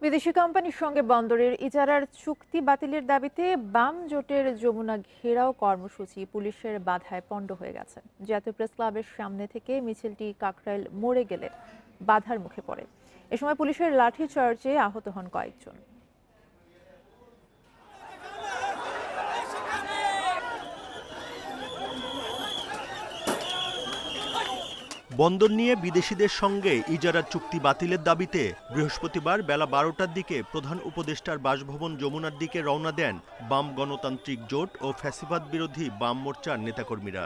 বিদেশি কোম্পানির সঙ্গে বন্দরের ইজারার চুক্তি বাতিলের দাবিতে বাম জোটের যমুনা ঘেরাও কর্মসূচি পুলিশের বাধায় পণ্ড হয়ে গেছে। জাতীয় প্রেস ক্লাবের সামনে থেকে মিছিলটি কাকরাইল মোড়ে গেলে বাধার মুখে পড়ে। এ সময় পুলিশের লাঠিচার্জে আহত হন কয়েকজন। বন্দর নিয়ে বিদেশিদের সঙ্গে ইজারার চুক্তি বাতিলের দাবিতে বৃহস্পতিবার বেলা ১২টার দিকে প্রধান উপদেষ্টার বাসভবন যমুনার দিকে রওনা দেন বাম গণতান্ত্রিক জোট ও ফ্যাসিবাদ বিরোধী বাম মোর্চার নেতাকর্মীরা।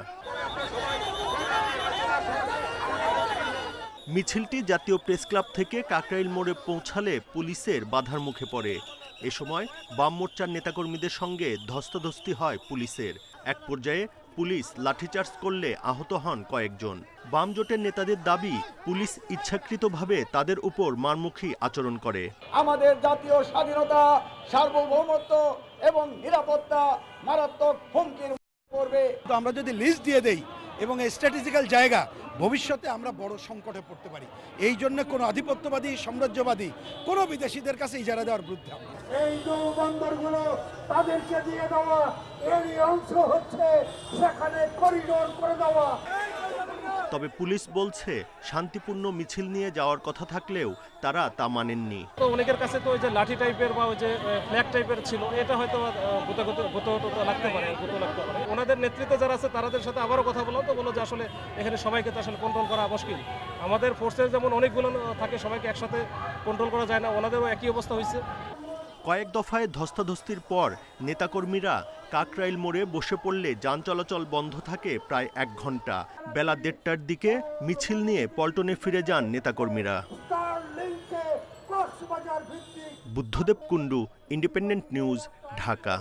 মিছিলটি জাতীয় প্রেস ক্লাব থেকে কাকরাইল মোড়ে পৌঁছালে পুলিশের বাধার মুখে পড়ে। এ সময় বাম মোর্চার নেতাকর্মীদের সঙ্গে ধস্তাধস্তি হয় পুলিশের। এক পর্যায়ে পুলিশ লাঠিচার্জ করলে আহত হন কয়েকজন। বাম জোটের নেতাদের দাবি, পুলিশ ইচ্ছাকৃতভাবে তাদের উপর মারমুখী আচরণ করে। আমাদের জাতীয় স্বাধীনতা, সার্বভৌমত্ব এবং নিরাপত্তা মারাত্মক হুমকির পড়বে। আমরা যদি লিস্ট দিয়ে দেই এবং স্ট্র্যাটেজিক্যাল জায়গা, ভবিষ্যতে আমরা বড় সংকটে পড়তে পারি। এই জন্য কোনো আধিপত্যবাদী, সাম্রাজ্যবাদী কোনো বিদেশিদের কাছে ইজারা দেওয়ার বিরুদ্ধে এই বন্দরগুলো তাদেরকে দিয়ে দেওয়া, এরই অংশ হচ্ছে সেখানে করিডোর করে দেওয়া। তবে পুলিশ বলছে, শান্তিপূর্ণ মিছিল নিয়ে যাওয়ার কথা থাকলেও তারা তা মানেননি। তো অনেকের কাছে তো ওই যে লাঠি টাইপের বা ওই যে ফ্ল্যাগ টাইপের ছিল, এটা হয়তো লাগতে পারে। ওনাদের নেতৃত্বে যারা আছে তাদের সাথে আবারও কথা বললাম, তো বলো যে আসলে এখানে সবাইকে তো আসলে কন্ট্রোল করা মুশকিল। আমাদের ফোর্সের যেমন অনেকগুলো থাকে, সবাইকে একসাথে কন্ট্রোল করা যায় না, ওনাদেরও একই অবস্থা হয়েছে। কয়েক দফায় ধস্তাধস্তির পর নেতাকর্মীরা কাকরাইল মোড়ে বসে পড়লে যান চলাচল বন্ধ থাকে প্রায় ১ ঘন্টা। বেলা ১:৩০টার দিকে মিছিল নিয়ে পল্টনে ফিরে যান নেতাকর্মীরা। Buddhadeb Kundu, independent news, Dhaka.